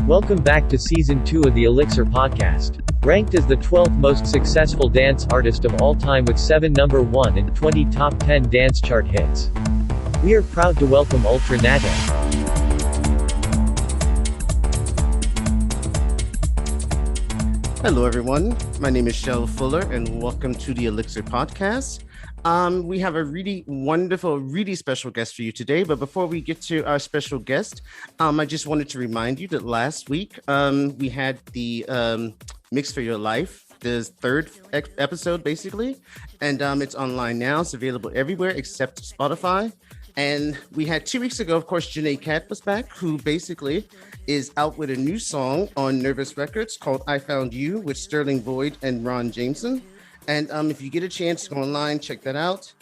Welcome back to Season 2 of the Elixir podcast. Ranked as the 12th most successful dance artist of all time with 7 number 1 and 20 top 10 dance chart hits. We are proud to welcome Ultra Naté. Hello everyone, my name is Shel Fuller and welcome to the Elixir podcast. We have a really wonderful, really special guest for you today. But before we get to our special guest, I just wanted to remind you that last week we had the Mix for Your Life, the third episode basically. And it's online now. It's available everywhere except Spotify. And we had 2 weeks ago, of course, Janae Cat was back, who basically is out with a new song on Nervous Records called I Found You with Sterling Boyd and Ron Jameson. And if you get a chance, go online, check that out.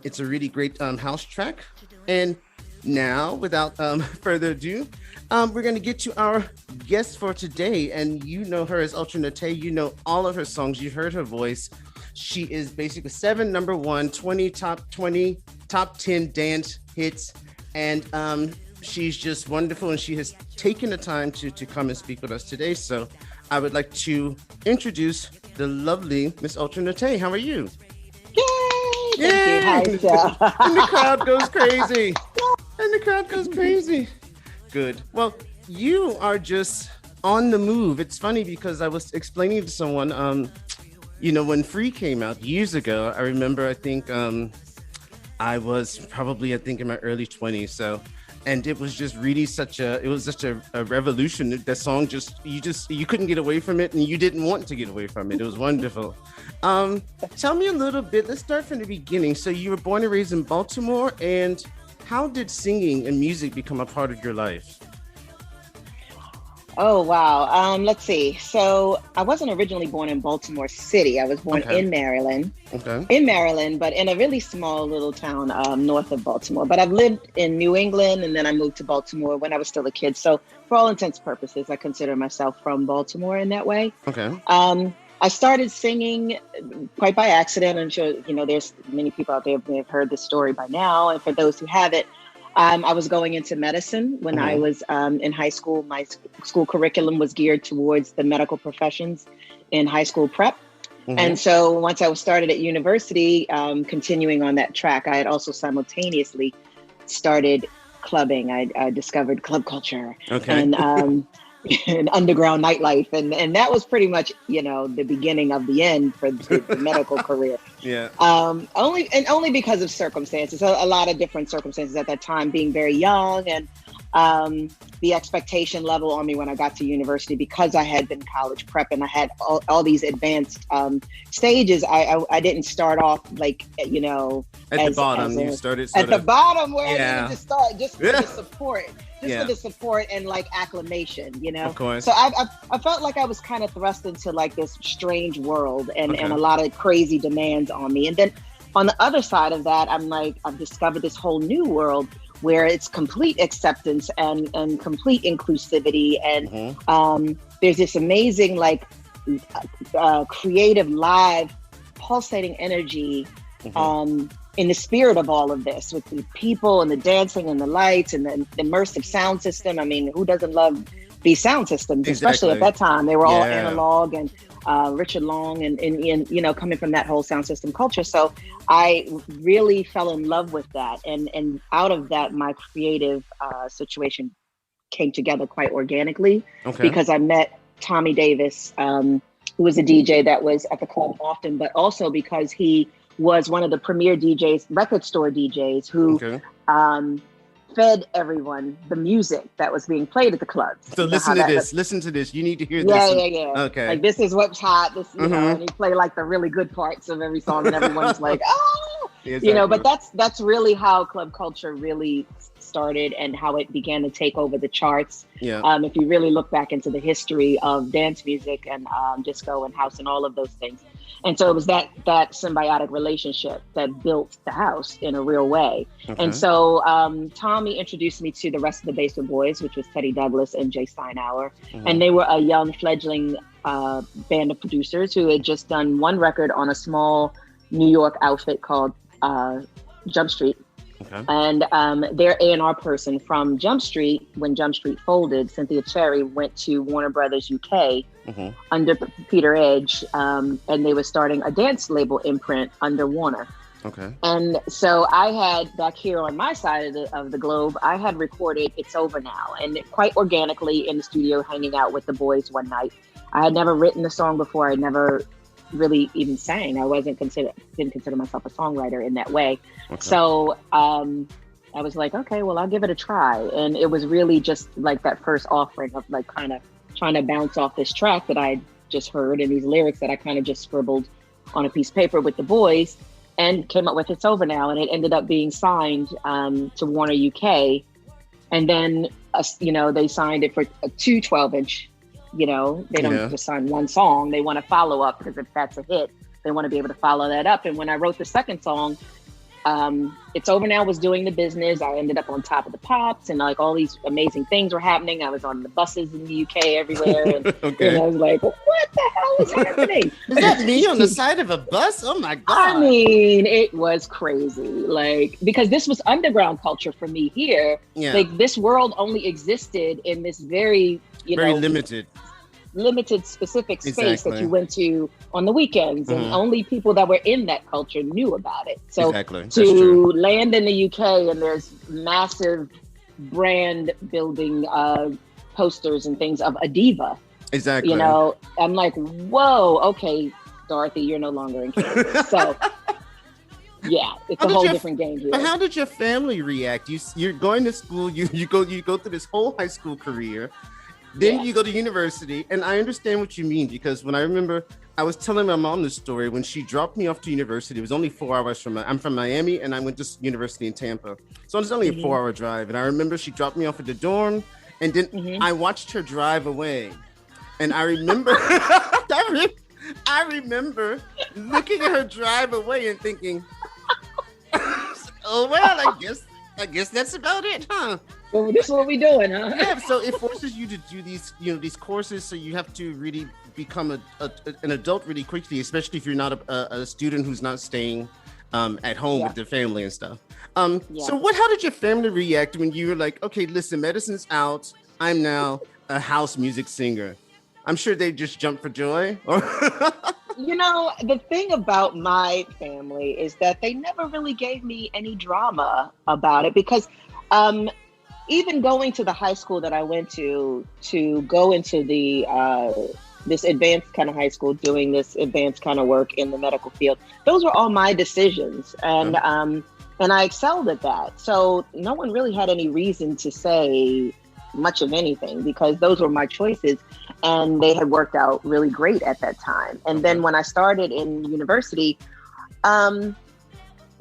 It's a really great house track. And now, without further ado, we're going to get to our guest for today. And you know her as Ultra Naté. You know all of her songs. You heard her voice. She is basically 7 number 1, 20 top 10 dance hits. And she's just wonderful. And she has taken the time to come and speak with us today. So I would like to introduce the lovely Miss Ultra Naté. How are you? Yay! Thank you. Hi, and the crowd goes crazy. And the crowd goes crazy. Good. Well, you are just on the move. It's funny because I was explaining to someone, when Free came out years ago, I remember, I think I was probably, in my early 20s. So, and it was just really such a revolution. That song you couldn't get away from it and you didn't want to get away from it. It was wonderful. Tell me a little bit, let's start from the beginning. So you were born and raised in Baltimore, and how did singing and music become a part of your life? Oh, wow. Let's see. So I wasn't originally born in Baltimore City. I was born in Maryland. Okay. In Maryland, but in a really small little town north of Baltimore. But I've lived in New England, and then I moved to Baltimore when I was still a kid. So for all intents and purposes, I consider myself from Baltimore in that way. Okay. I started singing quite by accident. I'm sure, there's many people out there who have heard this story by now. And for those who haven't, I was going into medicine when I was in high school. My school curriculum was geared towards the medical professions in high school prep. And so once I was started at university, continuing on that track, I had also simultaneously started clubbing. I discovered club culture and underground nightlife. And that was pretty much, the beginning of the end for the medical career. Yeah. Only because of circumstances, a lot of different circumstances at that time, being very young, and the expectation level on me when I got to university, because I had been college prep and I had all these advanced stages. I didn't start off like, at the bottom. You started at the bottom where I needed to start just for the support. For the support and like acclamation, Of course. So I felt like I was kind of thrust into like this strange world and a lot of crazy demands on me. And then on the other side of that, I've discovered this whole new world where it's complete acceptance and complete inclusivity. And there's this amazing, creative, live, pulsating energy in the spirit of all of this, with the people and the dancing and the lights and the immersive sound system. I mean, who doesn't love these sound systems, especially at that time? They were all analog, and Richard Long and coming from that whole sound system culture. So I really fell in love with that. And out of that, my creative situation came together quite organically because I met Tommy Davis, who was a DJ that was at the club often, but also because he was one of the premier DJs, record store DJs, who fed everyone the music that was being played at the clubs. So listen to this. You need to hear this. Yeah. Okay. Like, this is what's hot. This, and he played like the really good parts of every song, and everyone's like, oh, exactly. But that's really how club culture really started and how it began to take over the charts. Yeah. If you really look back into the history of dance music and disco and house and all of those things. And so it was that symbiotic relationship that built the house in a real way. And so Tommy introduced me to the rest of the Basement Boys, which was Teddy Douglas and Jay Steinauer. And they were a young fledgling band of producers who had just done one record on a small New York outfit called Jump Street. Okay. And their A&R person from Jump Street, when Jump Street folded, Cynthia Cherry went to Warner Brothers UK under Peter Edge, and they were starting a dance label imprint under Warner. Okay. And so I had, back here on my side of the globe, I had recorded It's Over Now, and quite organically in the studio hanging out with the boys one night. I had never written the song before. I never really even sang. I didn't consider myself a songwriter in that way. Okay. So I was like, okay, well, I'll give it a try. And it was really just like that first offering of like kind of trying to bounce off this track that I just heard and these lyrics that I kind of just scribbled on a piece of paper with the boys, and came up with It's Over Now. And it ended up being signed to Warner UK. And then, they signed it for a 2 12-inch. They don't just sign one song. They want to follow up, because if that's a hit, they want to be able to follow that up. And when I wrote the second song, It's Over Now was doing the business. I ended up on Top of the Pops, and like all these amazing things were happening. I was on the buses in the UK everywhere. And, okay. And I was like, what the hell is happening? Is that me on the side of a bus? Oh my God. I mean, it was crazy. Like, because this was underground culture for me here. Yeah. Like, this world only existed in this very limited specific space that you went to on the weekends, and only people that were in that culture knew about it. So to land in the UK and there's massive brand building posters and things of a diva. Exactly. I'm like, whoa, okay, Dorothy, you're no longer in Kansas. So yeah, it's a whole different game here. But how did your family react? You're going to school, you go through this whole high school career. Then you go to university, and I understand what you mean, because when I remember, I was telling my mom this story when she dropped me off to university. It was only 4 hours I'm from Miami, and I went to university in Tampa. So it was only a 4-hour drive. And I remember she dropped me off at the dorm, and then I watched her drive away. And I remember, I remember looking at her drive away and thinking, oh, well, I guess that's about it, huh? Well, this is what we doing, huh? Yeah, so it forces you to do these courses, so you have to really become an adult really quickly, especially if you're not a student who's not staying at home with their family and stuff. So how did your family react when you were like, okay, listen, medicine's out, I'm now a house music singer? I'm sure they just jumped for joy. The thing about my family is that they never really gave me any drama about it, because even going to the high school that I went to go into the this advanced kind of high school, doing this advanced kind of work in the medical field, those were all my decisions, and I excelled at that. So no one really had any reason to say much of anything, because those were my choices, and they had worked out really great at that time. And then when I started in university,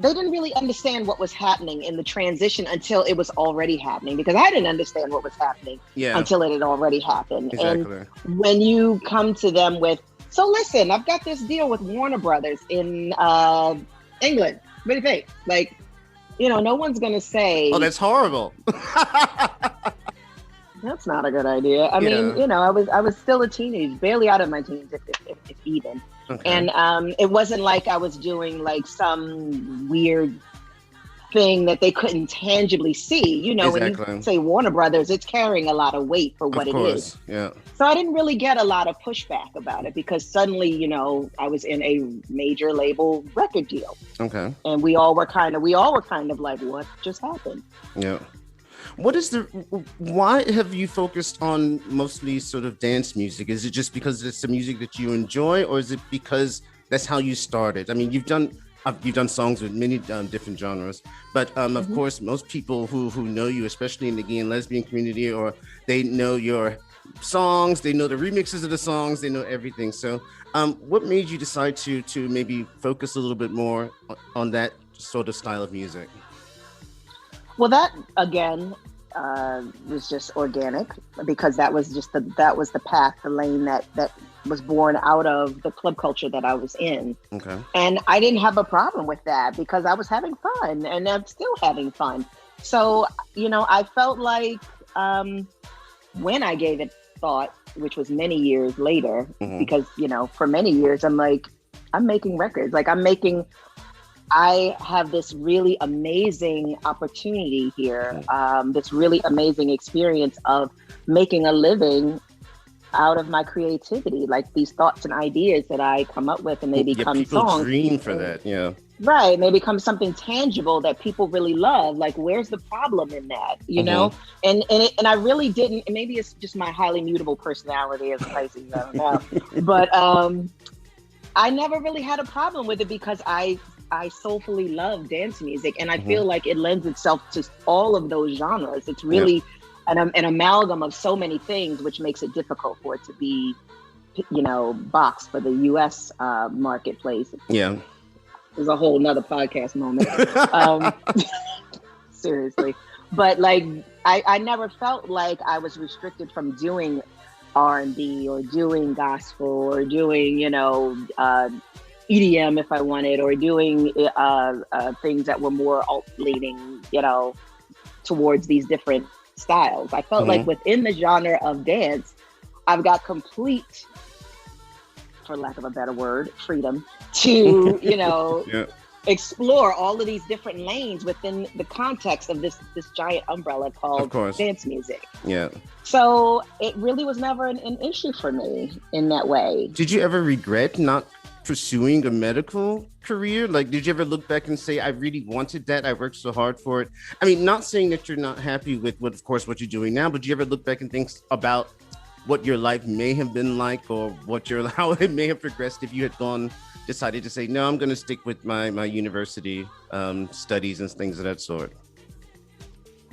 they didn't really understand what was happening in the transition until it was already happening, because I didn't understand what was happening until it had already happened. Exactly. And when you come to them with, so listen, I've got this deal with Warner Brothers in England. What do you think? Like, no one's going to say, oh, that's horrible. That's not a good idea. I mean, I was still a teenager, barely out of my teens, if even. Okay. And it wasn't like I was doing like some weird thing that they couldn't tangibly see. When you say Warner Brothers, it's carrying a lot of weight for what it is. Yeah. So I didn't really get a lot of pushback about it, because suddenly, I was in a major label record deal. Okay. And we all were kind of like, what just happened? Yeah. Why have you focused on mostly sort of dance music? Is it just because it's the music that you enjoy, or is it because that's how you started? I mean, you've done songs with many different genres, but of course, most people who know you, especially in the gay and lesbian community, or they know your songs, they know the remixes of the songs, they know everything. So what made you decide to maybe focus a little bit more on that sort of style of music? Well, that again was just organic, because that was the path, the lane that was born out of the club culture that I was in. Okay. And I didn't have a problem with that, because I was having fun, and I'm still having fun. So, I felt like when I gave it thought, which was many years later, because, for many years, I'm like, I'm making records. Like, I'm making I have this really amazing opportunity here, this really amazing experience of making a living out of my creativity, like these thoughts and ideas that I come up with, and they become songs. Dream for that, yeah. Right, and they become something tangible that people really love. Like, where's the problem in that, you know? And I really didn't. And maybe it's just my highly mutable personality as a Pisces. I don't know, but I never really had a problem with it because I soulfully love dance music, and I feel like it lends itself to all of those genres. It's really an amalgam of so many things, which makes it difficult for it to be, you know, boxed for the U.S. Marketplace. Yeah. There's a whole nother podcast moment. Seriously. But like, I never felt like I was restricted from doing R&B or doing gospel or doing, you know, EDM if I wanted, or doing things that were more alt-leaning, you know, towards these different styles. I felt like within the genre of dance, I've got complete, for lack of a better word, freedom to, you know, explore all of these different lanes within the context of this giant umbrella called dance music. Yeah. So it really was never an issue for me in that way. Did you ever regret not pursuing a medical career? Like, did you ever look back and say, I really wanted that, I worked so hard for it? I mean, not saying that you're not happy with what you're doing now, but do you ever look back and think about what your life may have been like, or how it may have progressed if you had decided to say, no, I'm going to stick with my university studies and things of that sort?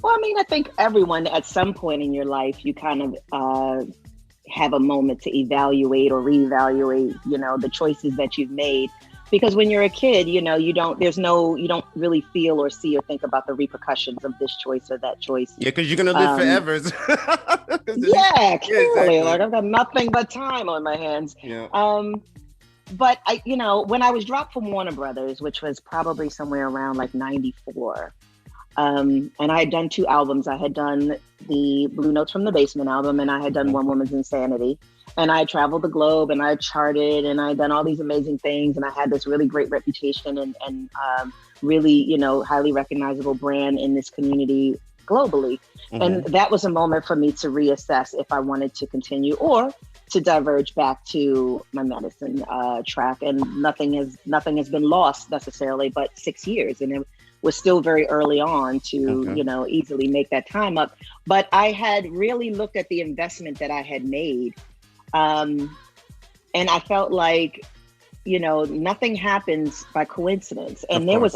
Well, I mean, I think everyone at some point in your life, you kind of have a moment to evaluate or reevaluate, you know, the choices that you've made. Because when you're a kid, you know, you don't really feel or see or think about the repercussions of this choice or that choice. Yeah, because you're going to live forever. Yeah, clearly. Exactly. Like, I've got nothing but time on my hands. Yeah. But I, you know, when I was dropped from Warner Brothers, which was probably somewhere around like 94, and I had done 2 albums. I had done the Blue Notes from the Basement album, and I had done One Woman's Insanity. And I traveled the globe, and I charted, and I had done all these amazing things, and I had this really great reputation and really, you know, highly recognizable brand in this community globally. And that was a moment for me to reassess if I wanted to continue or to diverge back to my medicine track. And nothing has been lost necessarily, but 6 years, and it was still very early on to, you know, easily make that time up. But I had really looked at the investment that I had made. And I felt like, you know, nothing happens by coincidence. And there was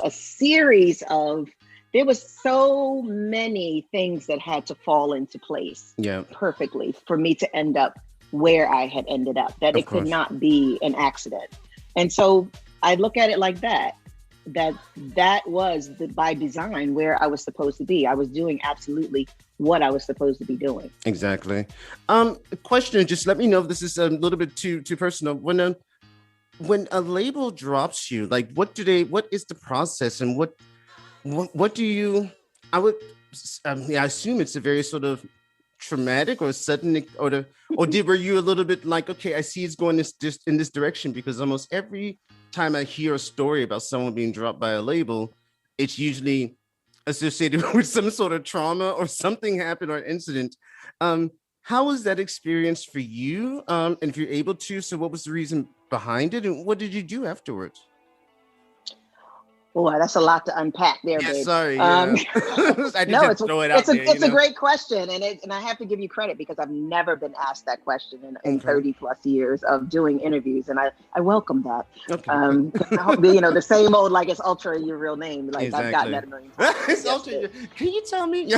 there was so many things that had to fall into place perfectly for me to end up where I had ended up, that it could not be an accident. And so I look at it like that was by design where I was supposed to be. I was doing absolutely what I was supposed to be doing. Exactly. Question, just let me know if this is a little bit too personal. When a label drops you, like what is the process, and what do you, I assume it's a very sort of traumatic or sudden, were you a little bit like, okay, I see it's going in this direction? Because almost every time I hear a story about someone being dropped by a label, it's usually associated with some sort of trauma or something happened or an incident. How was that experience for you? And if you're able to, so what was the reason behind it, and what did you do afterwards? Boy, that's a lot to unpack there, babe. Sorry. Yeah. It's a great question, and I have to give you credit because I've never been asked that question in 30 plus years of doing interviews, and I welcome that. Okay. You know, the same old, like, it's Ultra your real name. Like, exactly. I've gotten that a million times. It's Ultra. Can you tell me?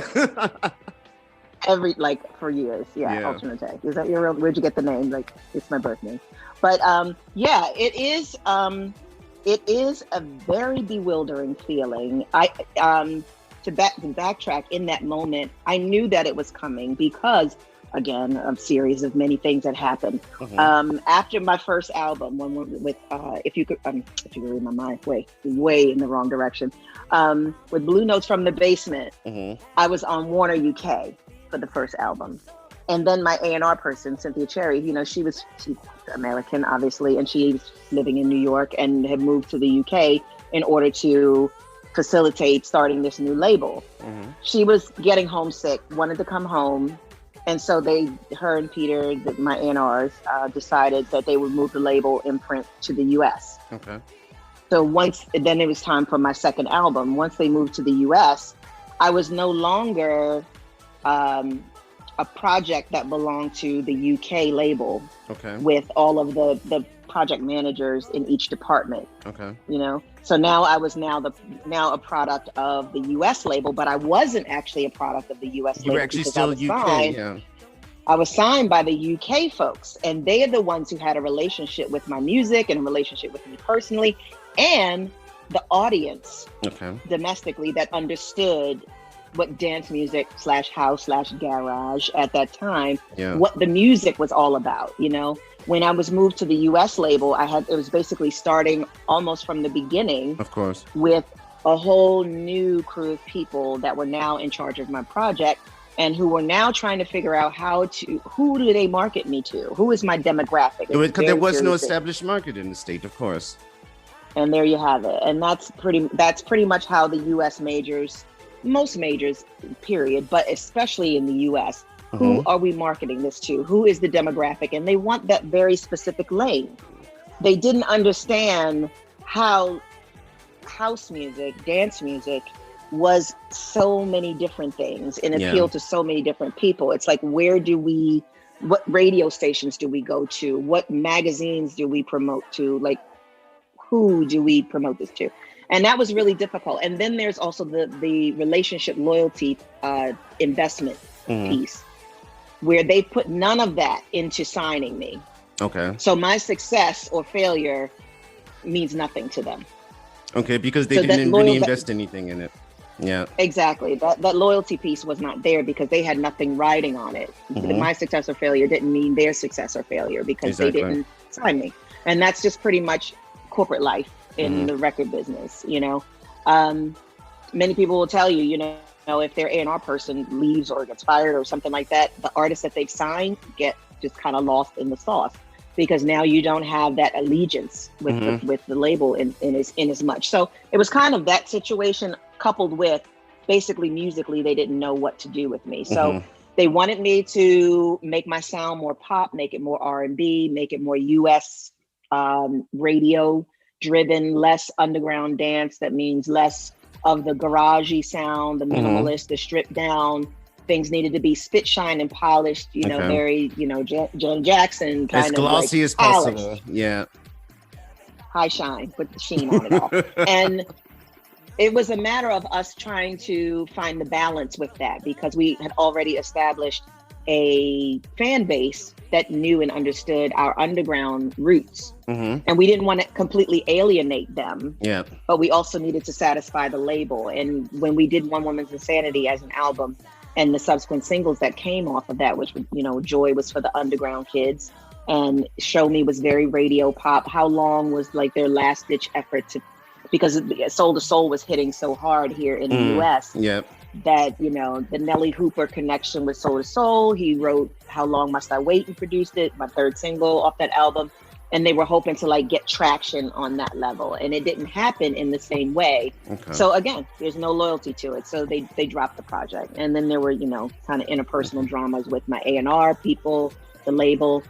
For years. Yeah. Ultra Naté. Is that your real? Where'd you get the name? Like, it's my birth name. But it is. It is a very bewildering feeling. To backtrack, in that moment, I knew that it was coming because, again, a series of many things that happened. After my first album, if you could read my mind, way in the wrong direction, with Blue Notes from the Basement, I was on Warner UK for the first album. And then my A&R person, Cynthia Cherry, you know, she's American, obviously, and she's living in New York and had moved to the UK in order to facilitate starting this new label. She was getting homesick, wanted to come home. And so her and Peter, my A&Rs, decided that they would move the label imprint to the US. Okay. So then it was time for my second album. Once they moved to the US, I was no longer a project that belonged to the UK label. Okay. With all of the project managers in each department. Okay. You know, so now I was now a product of the US label, but I wasn't actually a product of the US label. You were actually still UK, yeah. I was signed by the UK folks, and they are the ones who had a relationship with my music and a relationship with me personally, and the audience domestically that understood what dance music /house/garage at that time, what the music was all about. You know, when I was moved to the US label, it was basically starting almost from the beginning, of course, with a whole new crew of people that were now in charge of my project and who were now trying to figure out who do they market me to? Who is my demographic? Because there was no established market in the state, of course. And there you have it. And that's pretty much how the US majors, most majors, period, but especially in the US, who are we marketing this to? Who is the demographic? And they want that very specific lane. They didn't understand how house music, dance music, was so many different things and appealed to so many different people. It's like, what radio stations do we go to? What magazines do we promote to? Like, who do we promote this to? And that was really difficult. And then there's also the relationship loyalty investment piece, where they put none of that into signing me. Okay. So my success or failure means nothing to them. Okay, because they didn't really invest anything in it. Yeah. Exactly. That loyalty piece was not there because they had nothing riding on it. My success or failure didn't mean their success or failure because they didn't sign me. And that's just pretty much corporate life in the record business, you know. Many people will tell you, you know, if their A&R person leaves or gets fired or something like that, the artists that they've signed get just kind of lost in the sauce because now you don't have that allegiance with the label in as much. So it was kind of that situation coupled with basically musically, they didn't know what to do with me. So they wanted me to make my sound more pop, make it more R&B, make it more US radio driven, less underground dance. That means less of the garagey sound, the minimalist, the stripped down. Things needed to be spit, shine, and polished, you know, very, you know, Janet Jackson kind as glossy as possible. Yeah. High shine, put the sheen on it all. And it was a matter of us trying to find the balance with that because we had already established a fan base that knew and understood our underground roots. And we didn't want to completely alienate them. Yeah. But we also needed to satisfy the label. And when we did One Woman's Insanity as an album and the subsequent singles that came off of that, which, you know, Joy was for the underground kids and Show Me was very radio pop. How Long was like their last ditch effort because Soul to Soul was hitting so hard here in the US. Yep. That, you know, the Nelly Hooper connection with Soul to Soul. He wrote How Long Must I Wait and produced it, my third single off that album. And they were hoping to like get traction on that level. And it didn't happen in the same way. Okay. So again, there's no loyalty to it. So they dropped the project. And then there were, you know, kind of interpersonal dramas with my A&R people, the label.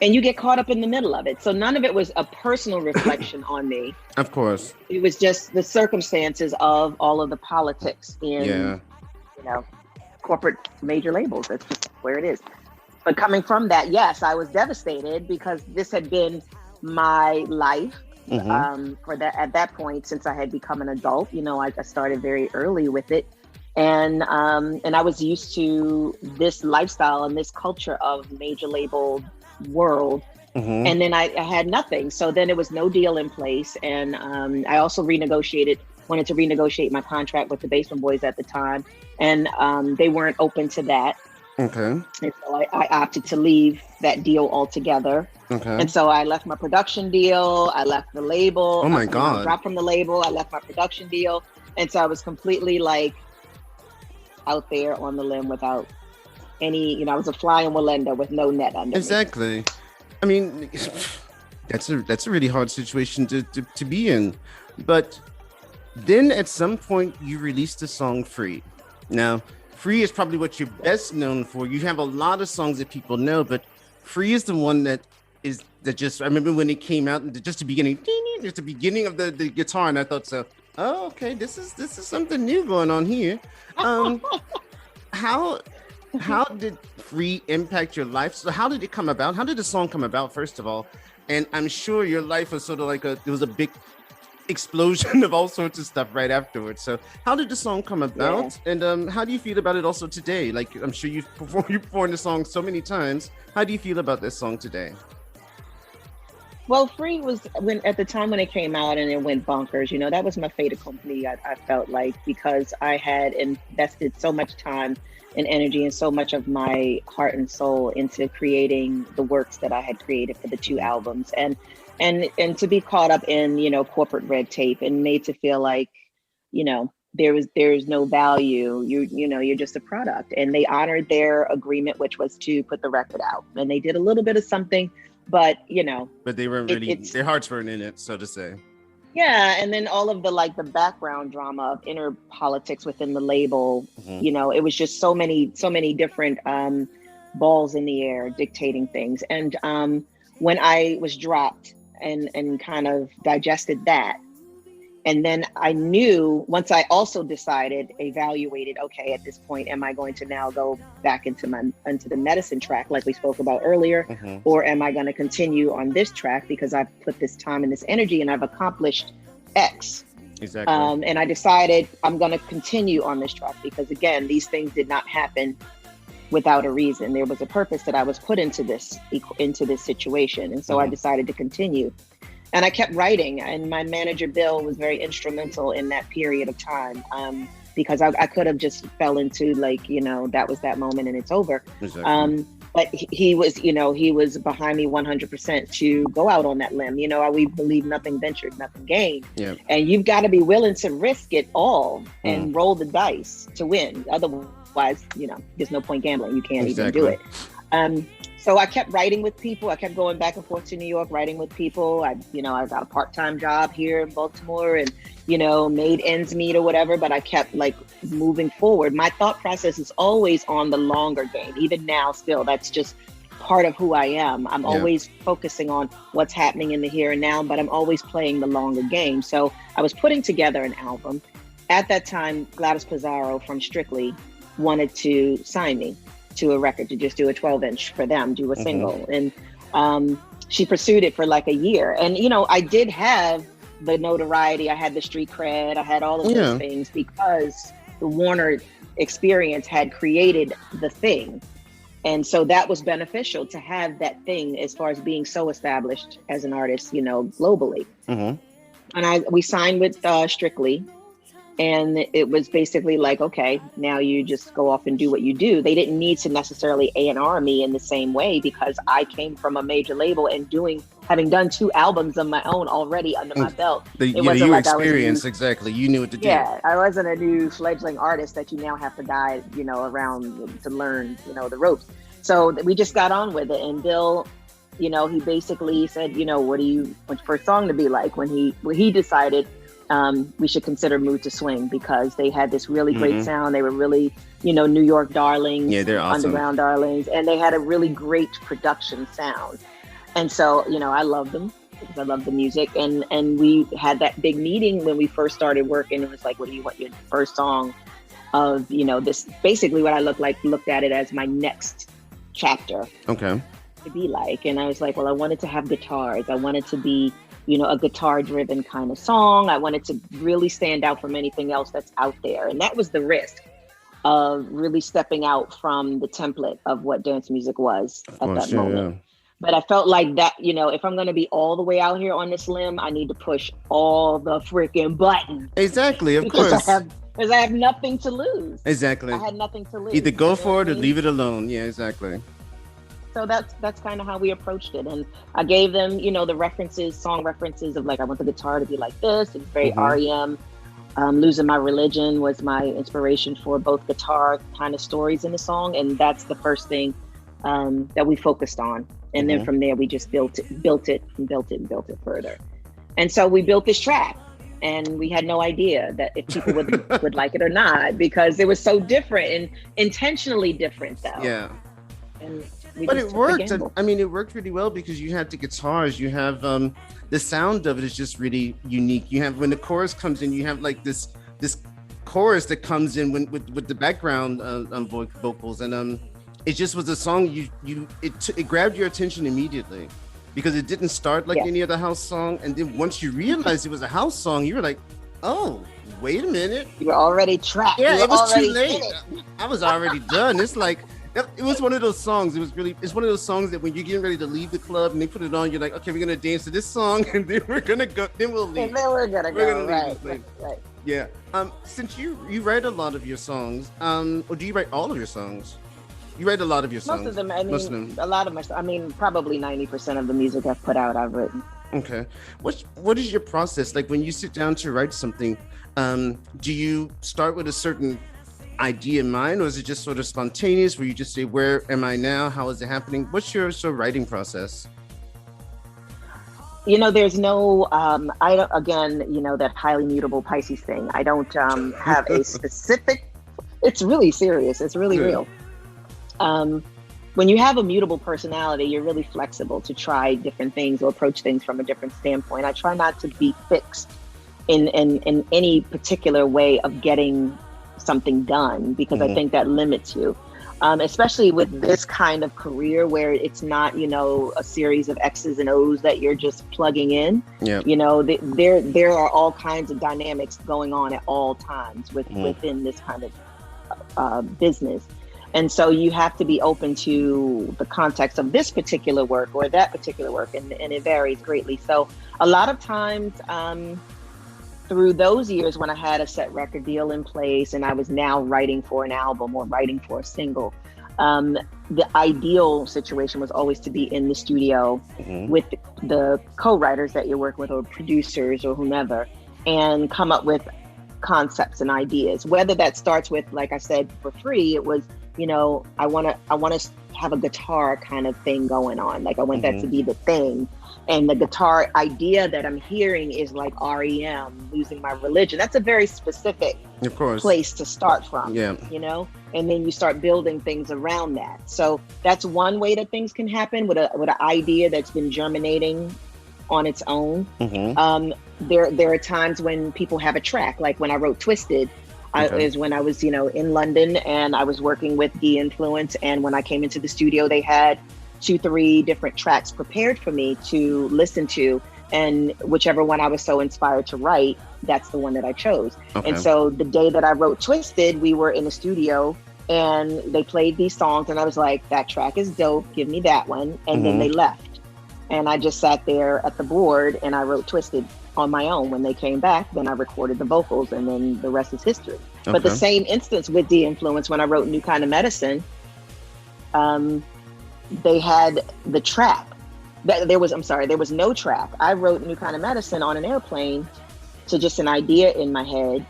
And you get caught up in the middle of it. So none of it was a personal reflection on me. Of course. It was just the circumstances of all of the politics in, you know, corporate major labels. That's just where it is. But coming from that, yes, I was devastated because this had been my life at that point since I had become an adult. You know, I started very early with it. And I was used to this lifestyle and this culture of major label world. And then I had nothing. So then it was no deal in place. And I also wanted to renegotiate my contract with the Basement Boys at the time. And they weren't open to that. Okay. And so I opted to leave that deal altogether. Okay. And so I left my production deal. I left the label. Oh my God. I dropped from the label. I left my production deal. And so I was completely like out there on the limb without any, you know, I was a fly in Walenda with no net under Exactly. Me. I mean, That's a really hard situation to be in. But then at some point you released the song Free. Now, Free is probably what you're best known for. You have a lot of songs that people know, but Free is the one that just, I remember when it came out, just the beginning, just the beginning of the guitar, and I thought, so, oh, okay, this is something new going on here. How did Free impact your life? So how did it come about? How did the song come about, first of all? And I'm sure your life was sort of like there was a big explosion of all sorts of stuff right afterwards. So how did the song come about? Yeah. And how do you feel about it also today? Like, I'm sure you've performed the song so many times. How do you feel about this song today? Well, Free was at the time when it came out and it went bonkers, you know, that was my fait accompli. I felt like, because I had invested so much time and energy and so much of my heart and soul into creating the works that I had created for the 2 albums, and to be caught up in, you know, corporate red tape and made to feel like, you know, there's no value. You know, you're just a product. And they honored their agreement, which was to put the record out. And they did a little bit of something, but you know, but they weren't really, their hearts weren't in it, so to say. Yeah, and then all of the background drama of inner politics within the label, you know, it was just so many different balls in the air dictating things. And when I was dropped and kind of digested that, and then I knew, once I also evaluated, okay, at this point, am I going to now go back into the medicine track like we spoke about earlier, or am I going to continue on this track because I've put this time and this energy and I've accomplished X. Exactly. And I decided I'm going to continue on this track because, again, these things did not happen without a reason. There was a purpose that I was put into this situation, and so I decided to continue. And I kept writing, and my manager, Bill, was very instrumental in that period of time, because I could have just fell into, like, you know, that was that moment and it's over. Exactly. But he was behind me 100% to go out on that limb. You know, we believe nothing ventured, nothing gained. Yeah. And you've got to be willing to risk it all and roll the dice to win. Otherwise, you know, there's no point gambling. You can't even do it. So I kept writing with people. I kept going back and forth to New York, writing with people. I got a part-time job here in Baltimore and, you know, made ends meet or whatever, but I kept like moving forward. My thought process is always on the longer game. Even now, still, that's just part of who I am. I'm always focusing on what's happening in the here and now, but I'm always playing the longer game. So I was putting together an album. At that time, Gladys Pizarro from Strictly wanted to sign me to a record, to just do a 12-inch for them, do a single. And she pursued it for like a year. And, you know, I did have the notoriety, I had the street cred, I had all of those things because the Warner experience had created the thing. And so that was beneficial to have that thing as far as being so established as an artist, you know, globally. And we signed with Strictly. And it was basically like, okay, now you just go off and do what you do. They didn't need to necessarily A&R me in the same way because I came from a major label and having done 2 albums of my own already under my belt. It wasn't like experience, exactly. You knew what to do. Yeah, I wasn't a new fledgling artist that you now have to guide, you know, around to learn, you know, the ropes. So we just got on with it. And Bill, you know, he basically said, you know, what's your first song to be like? When he decided we should consider Mood to Swing because they had this really great sound. They were really, you know, New York darlings, they're awesome. Underground darlings, and they had a really great production sound. And so, you know, I loved them because I love the music. And we had that big meeting when we first started working. It was like, what do you want your first song of, you know, this, basically what I looked at it as my next chapter. Okay. To be like. And I was like, well, I wanted to have guitars. I wanted to be, you know, a guitar-driven kind of song. I wanted to really stand out from anything else that's out there. And that was the risk of really stepping out from the template of what dance music was at that moment. Yeah. But I felt like that, you know, if I'm going to be all the way out here on this limb, I need to push all the freaking buttons. Exactly, of course. Because I have nothing to lose. Exactly. I had nothing to lose. Either go for it or leave it alone. Yeah, exactly. So that's kind of how we approached it. And I gave them, you know, the references, song references of like, I want the guitar to be like this. It's very REM. Losing My Religion was my inspiration for both guitar kind of stories in the song. And that's the first thing that we focused on And then from there, we just built it further. And so we built this track, and we had no idea that if people would like it or not, because it was so different and intentionally different, though. Yeah. And but it worked. I mean, it worked really well because you have the guitars, you have the sound of it is just really unique. You have, when the chorus comes in, you have like this chorus that comes in with the background vocals, and it just was a song it grabbed your attention immediately, because it didn't start like any other house song, and then once you realized it was a house song, you were like, oh, wait a minute, you were already trapped. Yeah, it was too late. I was already done. It's like, it was one of those songs. It's one of those songs that when you're getting ready to leave the club and they put it on, you're like, okay, we're gonna dance to this song, and then we're gonna go. Then we'll leave. And then we're gonna go. Right. Yeah. Since you write a lot of your songs, or do you write all of your songs? You write a lot of your songs. Most of them. I mean, a lot of my. I mean, probably 90% of the music I've put out, I've written. Okay. What is your process like when you sit down to write something? Do you start with a certain idea in mind, or is it just sort of spontaneous, where you just say, where am I now? How is it happening? What's your sort of writing process? There's no, I don't, again, that highly mutable Pisces thing. I don't have a specific, it's really serious. It's really real. When you have a mutable personality, you're really flexible to try different things or approach things from a different standpoint. I try not to be fixed in any particular way of getting something done, because I think that limits you. Especially with this kind of career where it's not, a series of X's and O's that you're just plugging in. Yeah. There are all kinds of dynamics going on at all times within this kind of business. And so you have to be open to the context of this particular work or that particular work, and it varies greatly. So a lot of times, through those years when I had a set record deal in place and I was now writing for an album or writing for a single, the ideal situation was always to be in the studio with the co-writers that you're working with, or producers or whomever, and come up with concepts and ideas. Whether that starts with, like I said, for free, it was, I want to have a guitar kind of thing going on. Like I want that to be the thing. And the guitar idea that I'm hearing is like REM, Losing My Religion. That's a very specific place to start from, and then you start building things around that. So that's one way that things can happen with an idea that's been germinating on its own. There are times when people have a track, like when I wrote Twisted, is when I was, in London and I was working with The Influence. And when I came into the studio, they had 2-3 different tracks prepared for me to listen to, and whichever one I was so inspired to write, that's the one that I chose. And so the day that I wrote Twisted, we were in the studio and they played these songs, and I was like, that track is dope, give me that one. And then they left, and I just sat there at the board and I wrote Twisted on my own. When they came back, then I recorded the vocals, and then the rest is history. But the same instance with The Influence, when I wrote New Kind of Medicine, they had the track. There was no track. I wrote New Kind of Medicine on an airplane to just an idea in my head,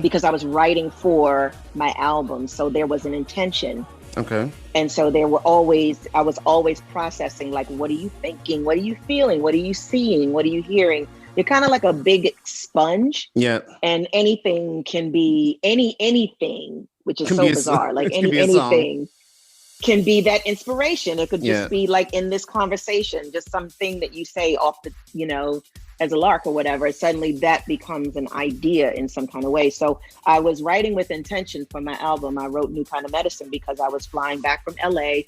because I was writing for my album. So there was an intention. And so I was always processing, like, what are you thinking? What are you feeling? What are you seeing? What are you hearing? You're kind of like a big sponge. Yeah. And anything can be anything, which is so bizarre. Like anything can be that inspiration. It could just be like in this conversation, just something that you say off the, as a lark or whatever. Suddenly that becomes an idea in some kind of way. So I was writing with intention for my album. I wrote New Kind of Medicine because I was flying back from LA,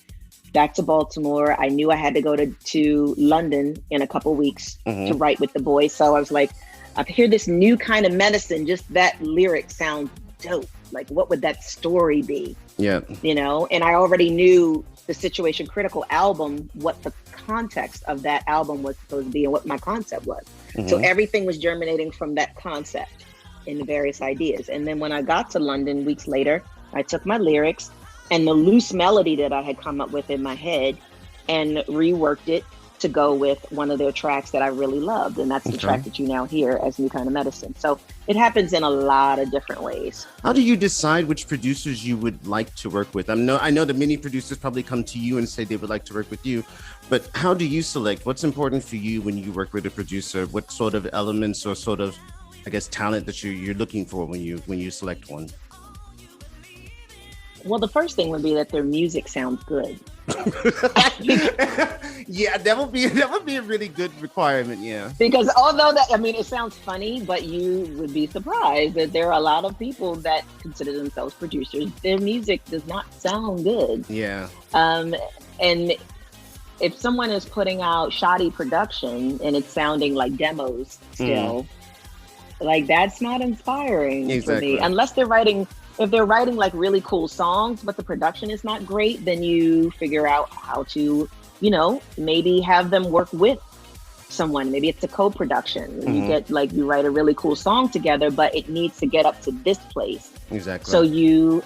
back to Baltimore. I knew I had to go to London in a couple weeks to write with the boys. So I was like, I hear this new kind of medicine, just that lyric sounds dope. Like, what would that story be? Yeah. And I already knew the Situation Critical album, what the context of that album was supposed to be and what my concept was. So everything was germinating from that concept in the various ideas. And then when I got to London weeks later, I took my lyrics and the loose melody that I had come up with in my head and reworked it to go with one of their tracks that I really loved. And that's the track that you now hear as New Kind of Medicine. So it happens in a lot of different ways. How do you decide which producers you would like to work with? I know that many producers probably come to you and say they would like to work with you, but how do you select? What's important for you when you work with a producer? What sort of elements or sort of, I guess, talent that you're looking for when you select one? Well, the first thing would be that their music sounds good. Yeah, that would be a really good requirement. Yeah, because although it sounds funny, but you would be surprised that there are a lot of people that consider themselves producers. Their music does not sound good. Yeah. And if someone is putting out shoddy production and it's sounding like demos still, like that's not inspiring for me. Unless if they're writing like really cool songs, but the production is not great, then you figure out how to, maybe have them work with someone. Maybe it's a co-production. You write a really cool song together, but it needs to get up to this place. Exactly. So you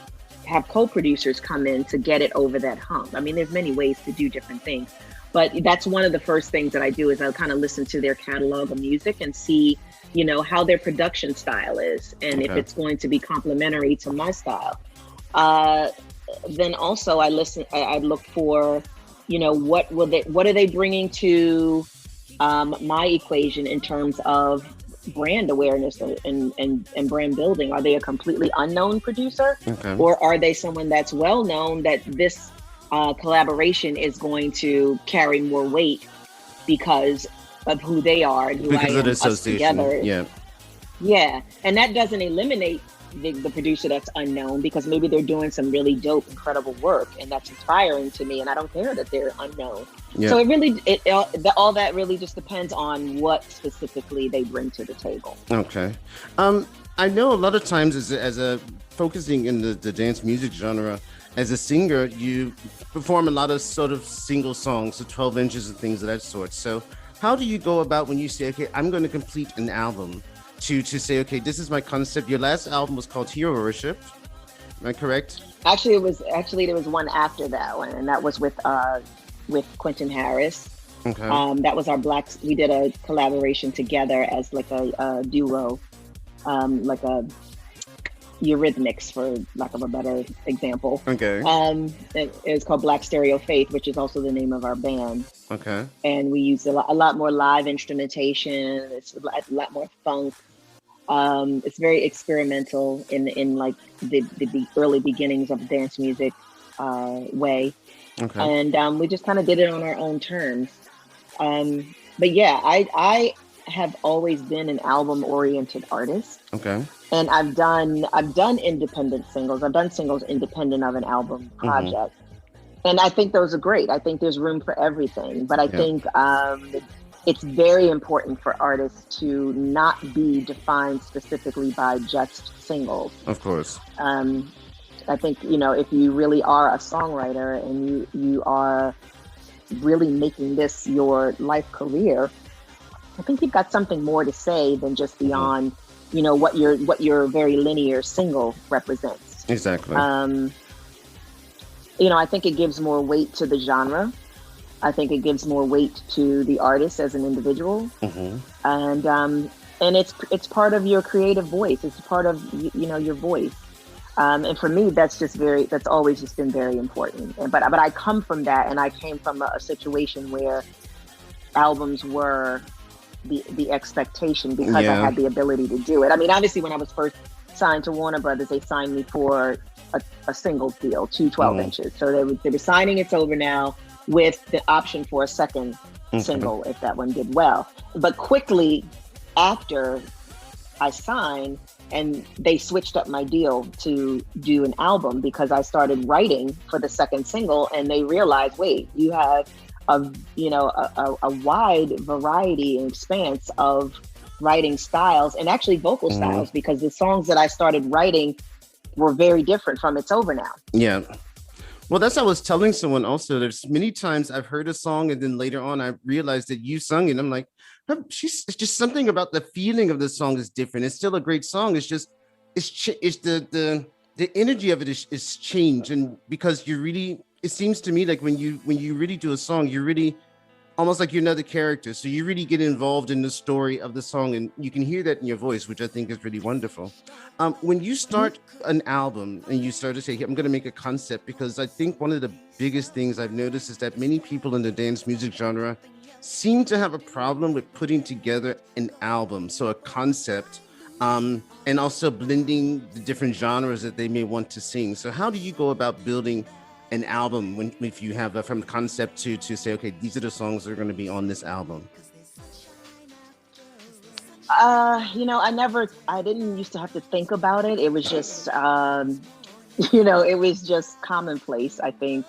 have co-producers come in to get it over that hump. I mean, there's many ways to do different things, but that's one of the first things that I do is I'll kind of listen to their catalog of music and see how their production style is, and if it's going to be complementary to my style. Then also I look for, what are they bringing to my equation in terms of brand awareness and brand building? Are they a completely unknown producer, or are they someone that's well known that this collaboration is going to carry more weight because of who they are and who I am, us together. Yeah. And that doesn't eliminate the producer that's unknown, because maybe they're doing some really dope, incredible work, and that's inspiring to me, and I don't care that they're unknown. So all that really just depends on what specifically they bring to the table. I know a lot of times as a focusing in the dance music genre, as a singer, you perform a lot of sort of single songs, so 12 inches and things of that sort. So how do you go about when you say, okay, I'm going to complete an album, to say, okay, this is my concept? Your last album was called Hero Worship. Am I correct? Actually, there was one after that one, and that was with Quentin Harris. That was we did a collaboration together as like a duo, like a Eurythmics, for lack of a better example. It's called Black Stereo Faith, which is also the name of our band. And we use a lot more live instrumentation. It's a lot more funk. It's very experimental in like the early beginnings of dance music way. And we just kind of did it on our own terms. But yeah, I have always been an album-oriented artist. And I've done independent singles. I've done singles independent of an album project. And I think those are great. I think there's room for everything. But I think it's very important for artists to not be defined specifically by just singles. Of course. I think, if you really are a songwriter and you are really making this your life career, I think you've got something more to say than just beyond, what your very linear single represents. Exactly. I think it gives more weight to the genre. I think it gives more weight to the artist as an individual. And it's part of your creative voice. It's part of, your voice. And for me, that's always just been very important. But I come from that, and I came from a situation where albums were the expectation because I had the ability to do it. I mean, obviously, when I was first signed to Warner Brothers, they signed me for a single deal, 12 inches. So they were signing It's Over Now with the option for a second single if that one did well. But quickly after I signed, and they switched up my deal to do an album because I started writing for the second single, and they realized, wait, you have a wide variety and expanse of writing styles, and actually vocal styles, because the songs that I started writing were very different from It's Over Now. Yeah. Well, that's what I was telling someone also. There's many times I've heard a song and then later on I realized that you sung it. I'm like, it's just something about the feeling of the song is different. It's still a great song. It's just, it's the energy of it is changed. And because it seems to me like when you really do a song, you're really almost like you're another character. So you really get involved in the story of the song, and you can hear that in your voice, which I think is really wonderful. When you start an album and you start to say, I'm going to make a concept, because I think one of the biggest things I've noticed is that many people in the dance music genre seem to have a problem with putting together an album. So a concept, and also blending the different genres that they may want to sing. So how do you go about building an album if you have from concept to say, okay, these are the songs that are going to be on this album? I didn't used to have to think about it. It was just, it was just commonplace, I think,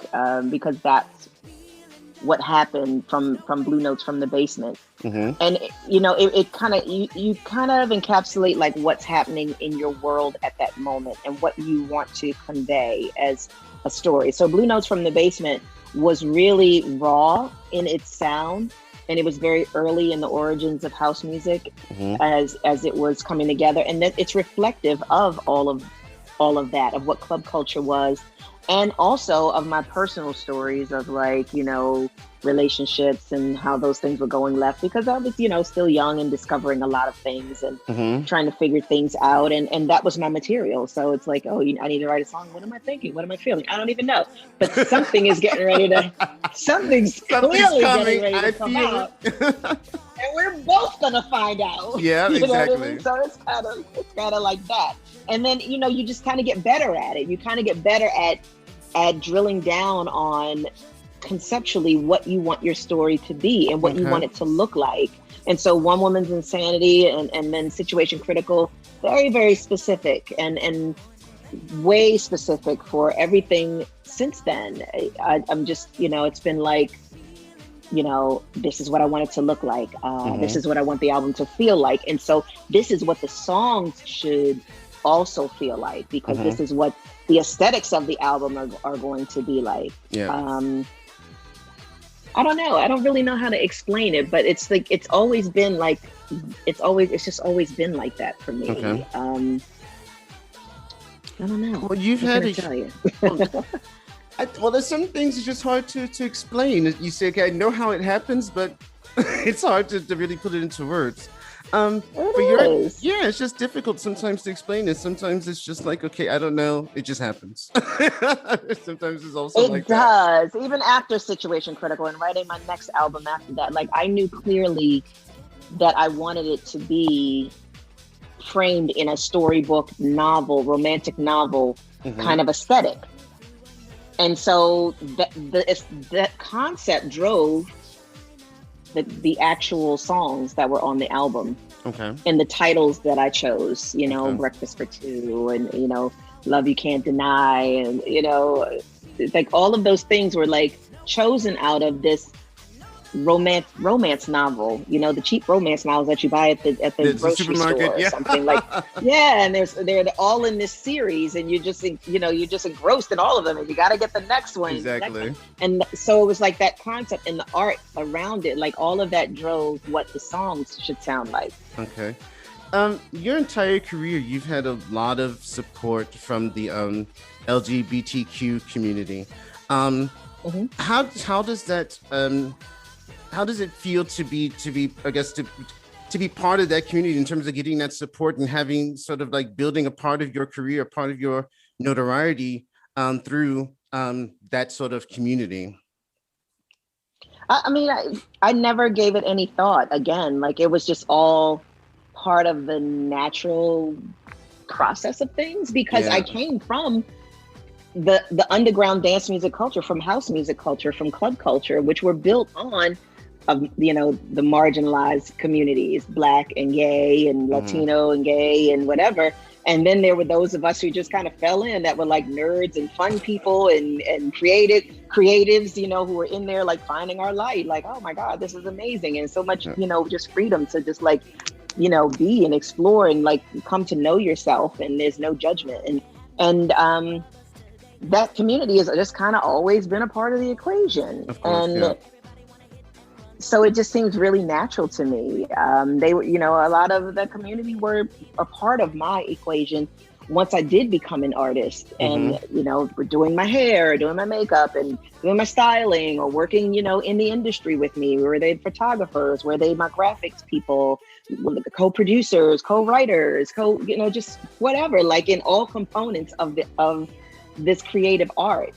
because that's what happened from Blue Notes from the Basement. Mm-hmm. And, it kind of, you kind of encapsulate like what's happening in your world at that moment and what you want to convey as a story. So Blue Notes from the Basement was really raw in its sound, and it was very early in the origins of house music, mm-hmm. as it was coming together, and that it's reflective of all of that, of what club culture was, and also of my personal stories of relationships and how those things were going left, because I was still young and discovering a lot of things and mm-hmm. trying to figure things out, and that was my material. So it's like, I need to write a song. What am I thinking? What am I feeling? I don't even know, but something is getting ready to something's clearly coming. Getting ready to come out. And we're both gonna find out. Yeah, exactly. So it's kind of like that. And then you just kind of get better at it. You kind of get better at drilling down on conceptually what you want your story to be and what you want it to look like. And so One Woman's Insanity and then Situation Critical, very, very specific and way specific for everything since then. I'm just, it's been like, this is what I want it to look like. This is what I want the album to feel like. And so this is what the songs should also feel like, because this is what the aesthetics of the album are going to be like. Yeah. I don't know. I don't really know how to explain it, but it's like, it's just always been like that for me. Okay. I don't know. Well, you've had well, there's some things it's just hard to explain. You say, okay, I know how it happens, but it's hard to really put it into words. It's just difficult sometimes to explain it. Sometimes it's just like, okay, I don't know. It just happens. Sometimes it's also like that. It does. Even after Situation Critical and writing my next album after that, like I knew clearly that I wanted it to be framed in a storybook novel, romantic novel kind of aesthetic. And so that concept drove the actual songs that were on the album. Okay. And the titles that I chose, Breakfast for Two and, Love You Can't Deny. And, like all of those things were like chosen out of this romance novel, the cheap romance novels that you buy at the grocery store or something like. Yeah, and they're all in this series, and you're just engrossed in all of them, and you got to get the next one. Exactly. And so it was like that concept and the art around it, like all of that drove what the songs should sound like. Okay. Your entire career, you've had a lot of support from the LGBTQ community. How does that how does it feel to be I guess to be part of that community in terms of getting that support and having sort of like building a part of your career, part of your notoriety through that sort of community? I mean, I never gave it any thought. Again, like it was just all part of the natural process of things, because I came from the underground dance music culture, from house music culture, from club culture, which were built on the marginalized communities, Black and gay and Latino and gay and whatever. And then there were those of us who just kind of fell in, that were like nerds and fun people and creatives, who were in there like finding our light, like, oh my God, this is amazing. And so much, just freedom to just like, be and explore and like come to know yourself, and there's no judgment. And that community has just kind of always been a part of the equation. Of course, so it just seems really natural to me. They were, a lot of the community were a part of my equation. once I did become an artist and, you know, we're doing my hair, doing my makeup and doing my styling or working, you know, in the industry with me, were they photographers, were they my graphics people, the co-producers, co-writers, you know, just whatever, like in all components of this creative art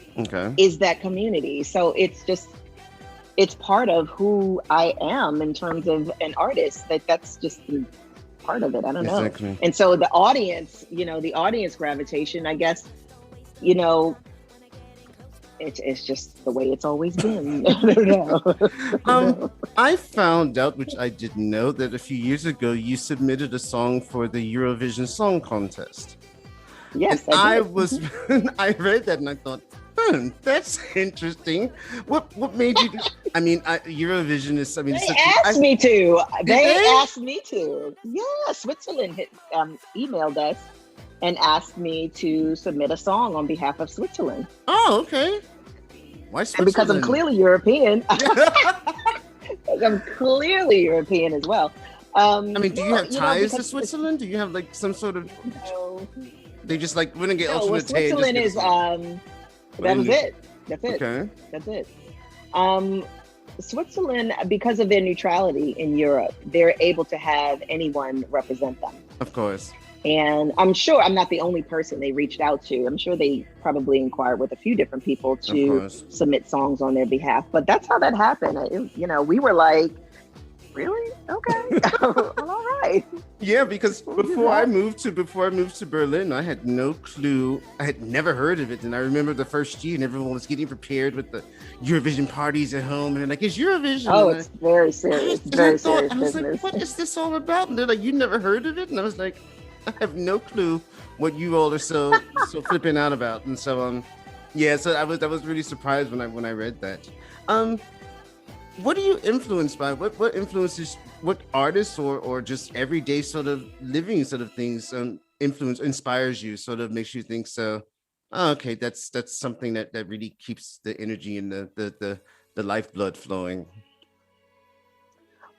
is that community. So it's part of who I am in terms of an artist. That's just part of it. I don't know. And so the audience, you know, the audience gravitation, I guess, you know, it's just the way it's always been. I don't know. I found out, which I didn't know, that a few years ago you submitted a song for the Eurovision Song Contest. Yes, I read that and I thought, that's interesting. What made you do? I mean, Eurovision is. I mean, they asked me to. They asked me to. Yeah, Switzerland emailed us and asked me to submit a song on behalf of Switzerland. Oh, okay. Why Switzerland? And because I'm clearly European. I'm clearly European as well. I mean, do you have ties to Switzerland? Do you have like some sort of? No. They just like wouldn't get ultimate. Switzerland is that was it. That's it. Okay. That's it. Switzerland, because of their neutrality in Europe, they're able to have anyone represent them. Of course. And I'm sure I'm not the only person they reached out to. I'm sure they probably inquired with a few different people to submit songs on their behalf. But that's how that happened. You know, we were like, really? Okay. All right. Yeah, because before I moved to Berlin, I had no clue. I had never heard of it. And I remember the first year and everyone was getting prepared with the Eurovision parties at home. And they're like, it's Eurovision. Oh, it's very serious. Very serious I was business. like, what is this all about? And they're like, you never heard of it? And I was like, I have no clue what you all are so flipping out about. And so, so I was really surprised when I read that. What are you influenced by? What influences, what artists or just everyday sort of living sort of things inspires you, sort of makes you think so, oh, okay, that's something that really keeps the energy and the lifeblood flowing?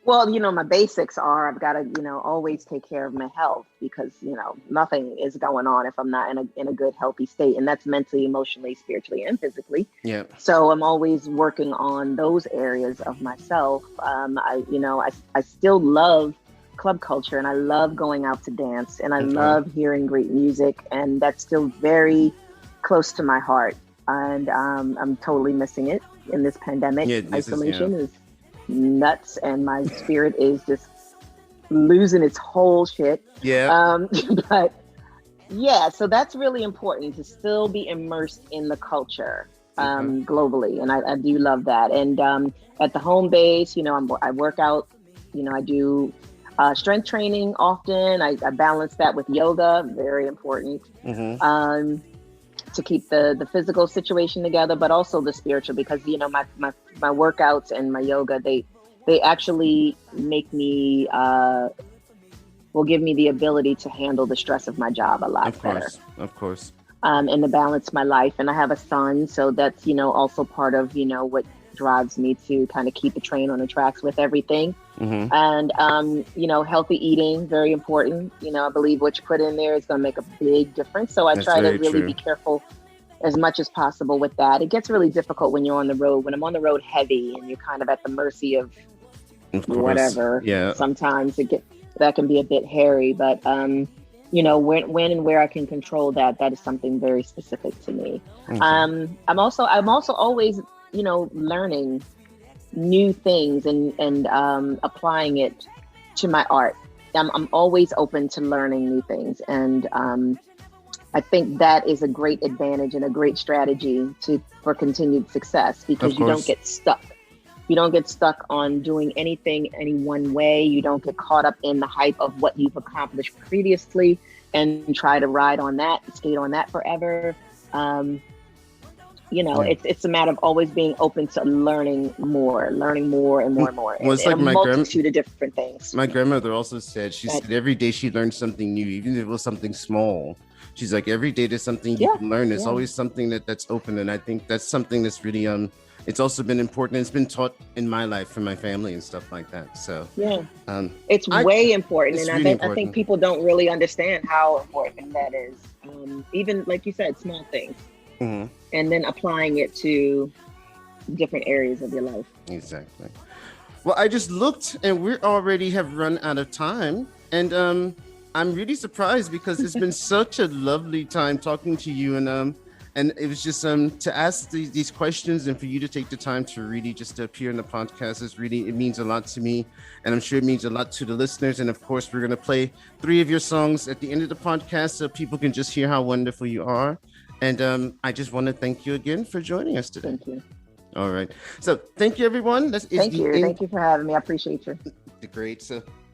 Well, you know, my basics are I've got to, you know, always take care of my health because, you know, nothing is going on if I'm not in a good, healthy state. And that's mentally, emotionally, spiritually, and physically. Yeah. So I'm always working on those areas of myself. I still love club culture and I love going out to dance and I love hearing great music. And that's still very close to my heart. And I'm totally missing it in this pandemic. Isolation is nuts and my spirit is just losing its whole shit. But yeah, so that's really important to still be immersed in the culture globally, and I do love that. And at the home base, you know, I work out, you know, I do strength training often. I balance that with yoga, very important. To keep the physical situation together, but also the spiritual, because, you know, my workouts and my yoga, they actually make me, will give me the ability to handle the stress of my job a lot better. Of course. And to balance my life. And I have a son, so that's, you know, also part of, you know, what drives me to kind of keep the train on the tracks with everything. And, you know, healthy eating, very important. You know, I believe what you put in there is going to make a big difference. So I try to really be careful as much as possible with that. It gets really difficult when you're on the road. When I'm on the road heavy and you're kind of at the mercy of whatever. Yeah. Sometimes that can be a bit hairy, but, you know, when and where I can control that is something very specific to me. I'm also always, you know, learning new things and applying it to my art. I'm always open to learning new things. And I think that is a great advantage and a great strategy for continued success, because you don't get stuck. You don't get stuck on doing anything any one way. You don't get caught up in the hype of what you've accomplished previously and try to ride on that, skate on that forever. You know, it's a matter of always being open to learning more and more and more. Well, it's like a multitude of different things. My grandmother also said, she said every day she learned something new, even if it was something small. She's like, every day there's something you can learn. There's always something that's open. And I think that's something that's really it's also been important. It's been taught in my life from my family and stuff like that. So yeah, it's way important. And really I think people don't really understand how important that is. Even like you said, small things, and then applying it to different areas of your life. Exactly. Well, I just looked and we already have run out of time. And I'm really surprised because it's been such a lovely time talking to you. And it was just to ask these questions and for you to take the time to really just to appear in the podcast it means a lot to me. And I'm sure it means a lot to the listeners. And of course, we're going to play 3 of your songs at the end of the podcast so people can just hear how wonderful you are. And I just want to thank you again for joining us today. Thank you. All right. So thank you, everyone. Thank you for having me. I appreciate you. Great.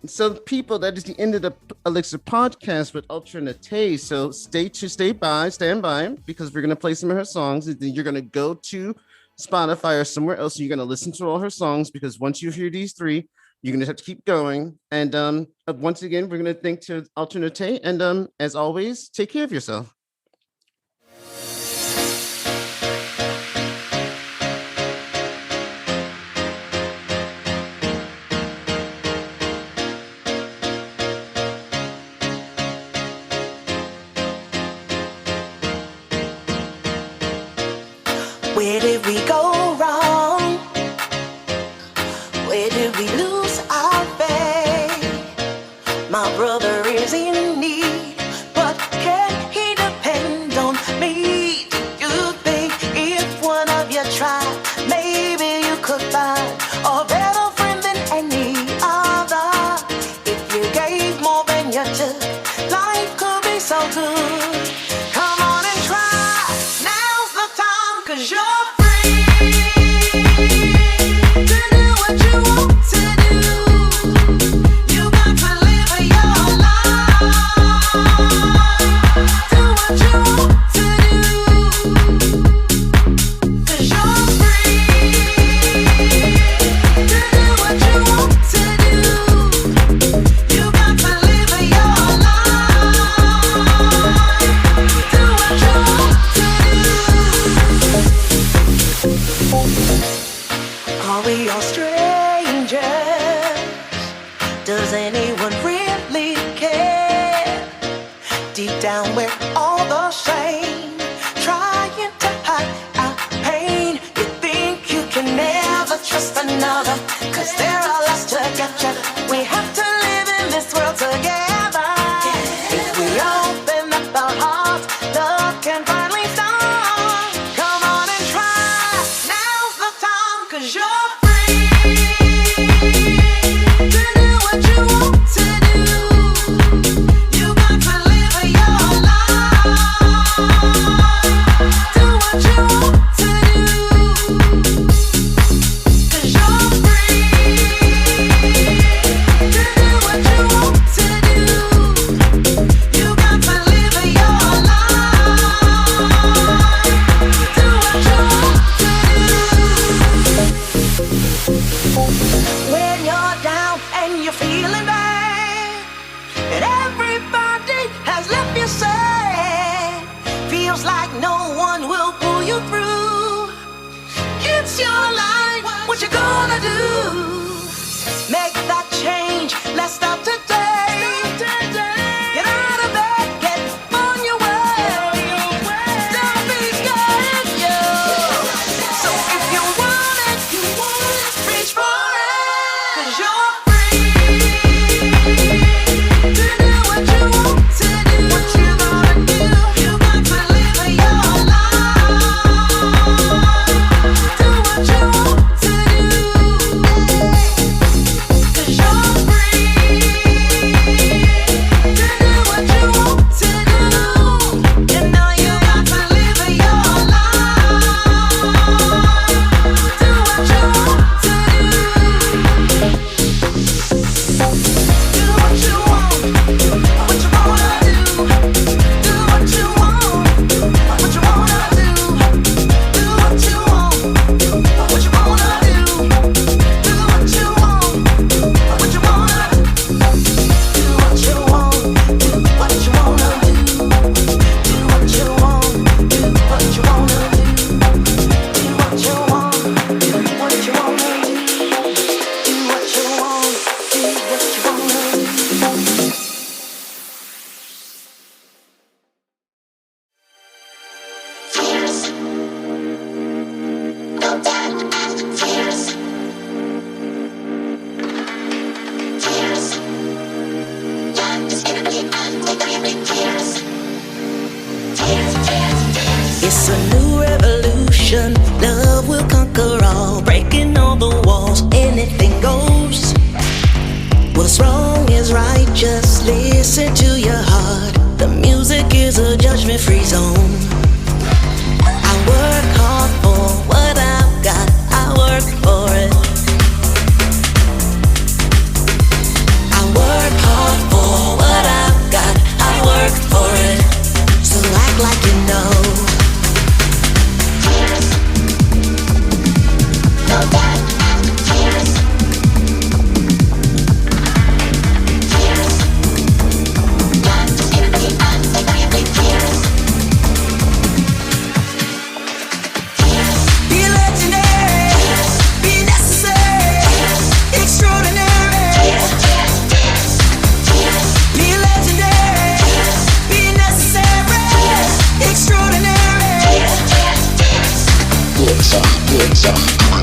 So people, that is the end of the Elixir podcast with Ultra Naté. So stand by, because we're going to play some of her songs. And then you're going to go to Spotify or somewhere else. And you're going to listen to all her songs, because once you hear these 3, you're going to have to keep going. And once again, we're going to thank to Ultra Naté. And as always, take care of yourself. Where did we go wrong? Where did we lose our faith? My brother is in need, but can he depend on me? Do you think if one of you tried, maybe you could find a better friend than any other? If you gave more than you took, life could be so good. Come on and try, now's the time, 'cause you're down where all the shame, trying to hide our pain. You think you can never trust another, 'cause there are lots to get you. We have to live in this world together. If we open up our hearts, love can finally start. Come on and try, now's the time, 'cause you're free to do what you want to do. You got to live your life, do what you want to do, 'cause you're free. Glitter, glitter, glitter,